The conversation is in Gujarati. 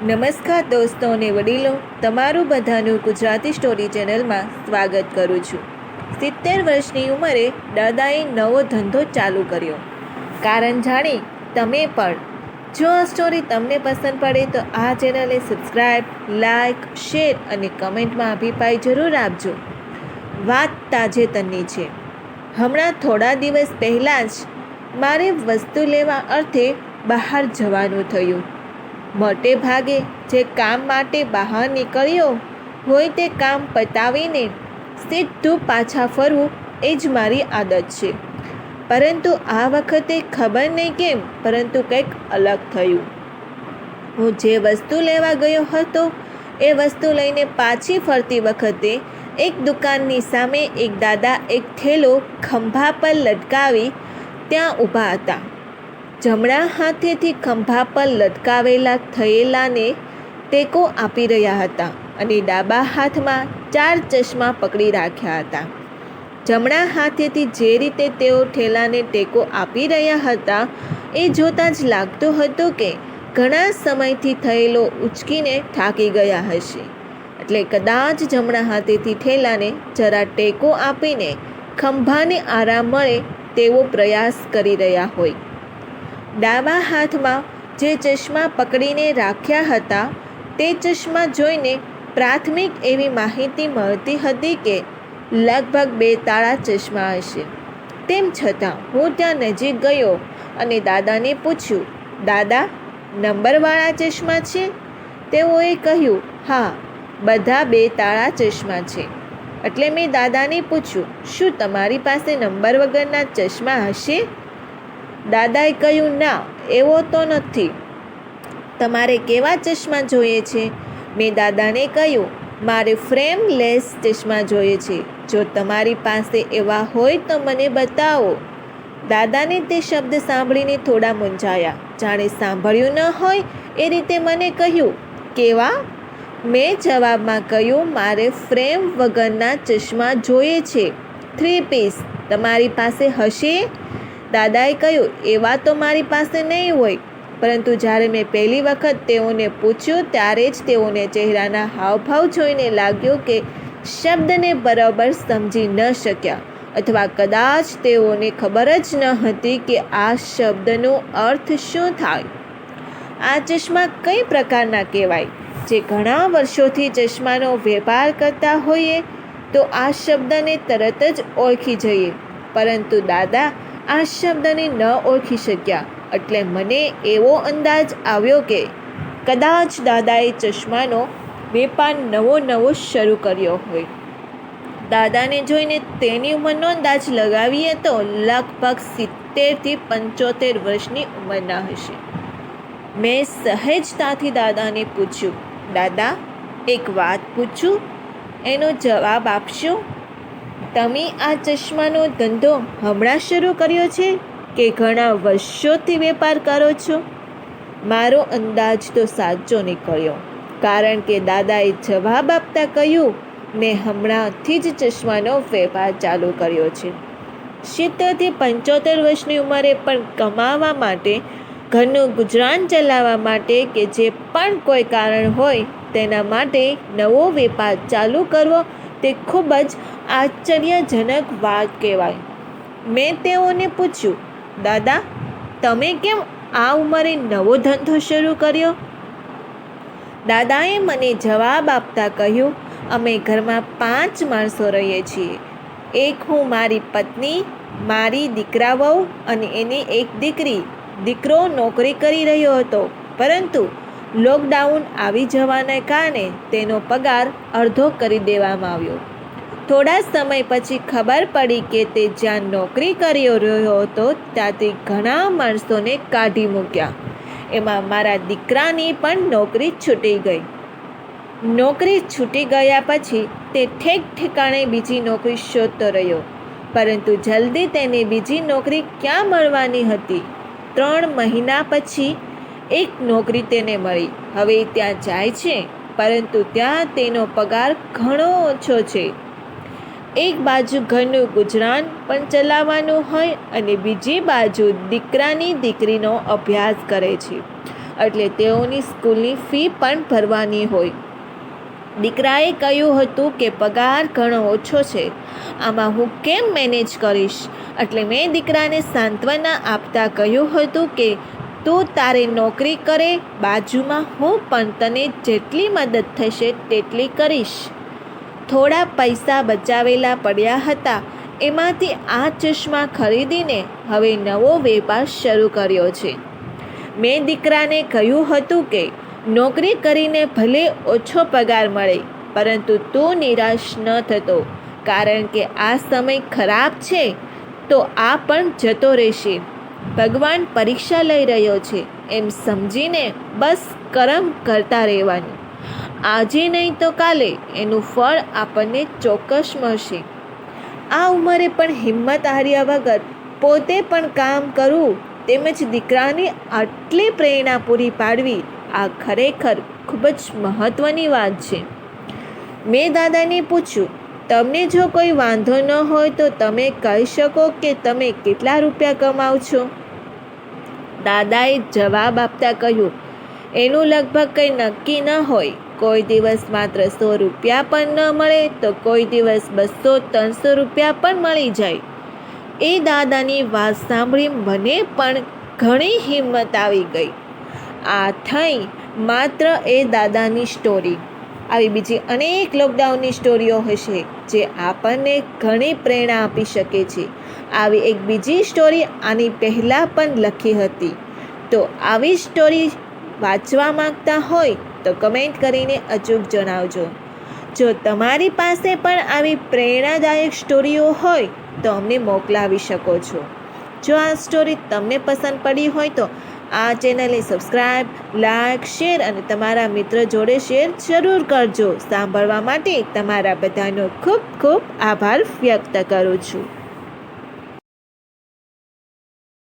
નમસ્કાર દોસ્તો અને વડીલો, તમારું બધાનું ગુજરાતી સ્ટોરી ચેનલમાં સ્વાગત કરું છું। 70 વર્ષની ઉંમરે દાદાએ નવો ધંધો ચાલુ કર્યો। કારણ જાણી તમે પણ જો આ સ્ટોરી તમને પસંદ પડે તો આ ચેનલને સબસ્ક્રાઈબ, લાઈક, શેર અને કમેન્ટમાં અભિપ્રાય જરૂર આપજો। વાત તાજેતરની છે। હમણાં થોડા દિવસ પહેલાં જ મારે વસ્તુ લેવા અર્થે બહાર જવાનું થયું। મોટે ભાગે જે કામ માટે બહાર નીકળ્યો હોય તે કામ પતાવીને સીધું પાછા ફરવું એ જ મારી આદત છે। પરંતુ આ વખતે ખબર નહીં કેમ પરંતુ કંઈક અલગ થયું। હું જે વસ્તુ લેવા ગયો હતો એ વસ્તુ લઈને પાછી ફરતી વખતે એક દુકાનની સામે એક દાદા એક થેલો ખંભા પર લટકાવી ત્યાં ઊભા હતા। જમણા હાથેથી ખંભા પર લટકાવેલા થયેલાને ટેકો આપી રહ્યા હતા અને ડાબા હાથમાં 4 ચશ્મા પકડી રાખ્યા હતા। જમણા હાથેથી જે રીતે તેઓ ઠેલાને ટેકો આપી રહ્યા હતા એ જોતાં જ લાગતું હતું કે ઘણા સમયથી થયેલો ઉચકીને થાકી ગયા હશે, એટલે કદાચ જમણા હાથેથી ઠેલાને જરા ટેકો આપીને ખંભાને આરામ મળે તેવો પ્રયાસ કરી રહ્યા હોય। ડાબા હાથમાં જે ચશ્મા પકડીને રાખ્યા હતા તે ચશ્મા જોઈને પ્રાથમિક એવી માહિતી મળતી હતી કે લગભગ 2 તાળા ચશ્મા હશે। તેમ છતાં હું ત્યાં નજીક ગયો અને દાદાને પૂછ્યું, દાદા, નંબરવાળા ચશ્મા છે? તેઓએ કહ્યું, હા, બધા 2 તાળા ચશ્મા છે। એટલે મેં દાદાને પૂછ્યું, શું તમારી પાસે નંબર વગરના ચશ્મા હશે? દાદાએ કહ્યું, ના, એવો તો નથી। તમારે કેવા ચશ્મા જોઈએ છે? મેં દાદાને કહ્યું, મારે ફ્રેમલેસ ચશ્મા જોઈએ છે। જો તમારી પાસે એવા હોય તો મને બતાવો। દાદાને તે શબ્દ સાંભળીને થોડા મૂંઝાયા, જાણે સાંભળ્યું ન હોય એ રીતે મને કહ્યું, કેવા? મેં જવાબમાં કહ્યું, મારે ફ્રેમ વગરના ચશ્મા જોઈએ છે, 3 પીસ। તમારી પાસે હશે? દાદાએ કહ્યું, એવા તો મારી પાસે નહીં હોય। પરંતુ જ્યારે મેં પહેલી વખત તેઓને પૂછ્યું ત્યારે જ તેઓને ચહેરાના હાવભાવ જોઈને લાગ્યું કે શબ્દને બરાબર સમજી ન શક્યા અથવા કદાચ તેઓને ખબર જ ન હતી કે આ શબ્દનો અર્થ શું થાય। આ ચશ્મા કઈ પ્રકારના કહેવાય? જે ઘણા વર્ષોથી ચશ્માનો વેપાર કરતા હોઈએ તો આ શબ્દને તરત જ ઓળખી જઈએ, પરંતુ દાદા આ શબ્દને ન ઓળખી શક્યા। એટલે મને એવો અંદાજ આવ્યો કે કદાચ દાદાએ ચશ્માનો વેપાર નવો શરૂ કર્યો હોય। દાદાને જોઈને તેની ઉંમરનો અંદાજ લગાવીએ તો લગભગ 70થી 75 વર્ષની ઉંમરના હશે। મેં સહેજતાથી દાદાને પૂછ્યું, દાદા, એક વાત પૂછું, એનો જવાબ આપશો? તમે આ ચશ્માનો ધંધો હમણાં શરૂ કર્યો છે કે ઘણા વર્ષોથી વેપાર કરો છો? મારો અંદાજ તો સાચો નીકળ્યો, કારણ કે દાદાએ જવાબ આપતા કહ્યું, મેં હમણાંથી જ ચશ્માનો વેપાર ચાલુ કર્યો છે। 70થી 75 વર્ષની ઉંમરે પણ કમાવા માટે, ઘરનું ગુજરાન ચલાવવા માટે કે જે પણ કોઈ કારણ હોય તેના માટે નવો વેપાર ચાલુ કરવો તે ખૂબ જ આશ્ચર્યજનક વાત કહેવાય। મેં તેઓને પૂછ્યું, દાદા, તમે કેમ આ ઉંમરે નવો ધંધો શરૂ કર્યો? દાદાએ મને જવાબ આપતા કહ્યું, અમે ઘરમાં 5 માણસો રહીએ છીએ। એક હું, મારી પત્ની, મારી દીકરા વહુ અને એની એક દીકરી। દીકરો નોકરી કરી રહ્યો હતો, પરંતુ લોકડાઉન આવી જવાના કારણે તેનો પગાર અડધો કરી દેવામાં આવ્યો। થોડા સમય પછી ખબર પડી કે તે જ્યાં નોકરી કરી રહ્યો હતો ત્યાંથી ઘણા માણસોને કાઢી મૂક્યા। એમાં મારા દીકરાની પણ નોકરી છૂટી ગઈ। નોકરી છૂટી ગયા પછી તે ઠેક ઠેકાણે બીજી નોકરી શોધતો રહ્યો, પરંતુ જલ્દી તેને બીજી નોકરી ક્યાં મળવાની હતી। 3 મહિના પછી એક નોકરી તેને મળી। હવે ત્યાં જાય છે, પરંતુ ત્યાં તેનો પગાર ઘણો ઓછો છે। એક બાજુ ઘરનું ગુજરાન પણ ચલાવવાનું હોય અને બીજી બાજુ દીકરાની દીકરીનો અભ્યાસ કરે છે। એટલે તેઓની સ્કૂલની ફી પણ ભરવાની હોય. દીકરાએ કહ્યું હતું કે પગાર ઘણો ઓછો છે, આમાં હું કેમ મેનેજ કરીશ. એટલે મેં દીકરાને સાંત્વના આપતા કહ્યું હતું કે તું તારે નોકરી કરે બાજુમાં, હું પણ તને જેટલી મદદ થશે તેટલી કરીશ. થોડા પૈસા બચાવેલા પડ્યા હતા, એમાંથી આ ચશ્મા ખરીદીને હવે નવો વેપાર શરૂ કર્યો છે. મેં દીકરાને કહ્યું હતું કે નોકરી કરીને ભલે ઓછો પગાર મળે, પરંતુ તું નિરાશ ન થતો, કારણ કે આ સમય ખરાબ છે તો આ પણ જતો રહેશે. ભગવાન પરીક્ષા લઈ રહ્યો છે એમ સમજીને બસ કર્મ કરતા રહેવાનું. આજે નહીં તો કાલે એનું ફળ આપણને ચોક્કસ મળશે. આ ઉંમરે પણ હિંમત હાર્યા વગર પોતે પણ કામ કરવું તેમજ દીકરાને આટલી પ્રેરણા પૂરી પાડવી, આ ખરેખર ખૂબ જ મહત્ત્વની વાત છે. મેં દાદાને પૂછ્યું, તમને જો કોઈ વાંધો ન હોય તો તમે કહી શકો કે તમે કેટલા રૂપિયા કમાઓ છો? દાદાએ જવાબ આપતા કહ્યું, એનું લગભગ કંઈ નક્કી ન હોય. કોઈ દિવસ માત્ર 100 રૂપિયા પણ ન મળે તો કોઈ દિવસ 200-300 રૂપિયા પણ મળી જાય. એ દાદાની વાત સાંભળી મને પણ ઘણી હિંમત આવી ગઈ. આ થઈ માત્ર એ દાદાની સ્ટોરી. આવી બીજી અનેક લોકડાઉનની સ્ટોરીઓ હશે જે આપણને ઘણી પ્રેરણા આપી શકે છે. આવી એક બીજી સ્ટોરી આની પહેલાં પણ લખી હતી. તો આવી સ્ટોરી વાંચવા માંગતા હોય તો કમેન્ટ કરીને અચૂક જણાવજો. જો તમારી પાસે પણ આવી પ્રેરણાદાયક સ્ટોરીઓ હોય તો અમને મોકલાવી શકો છો. જો આ સ્ટોરી તમને પસંદ પડી હોય તો આ ચેનલને સબસ્ક્રાઈબ, લાઈક, શેર અને તમારા મિત્ર જોડે શેર જરૂર કરજો. સાંભળવા માટે તમારા બધાનો ખૂબ ખૂબ આભાર વ્યક્ત કરું છું.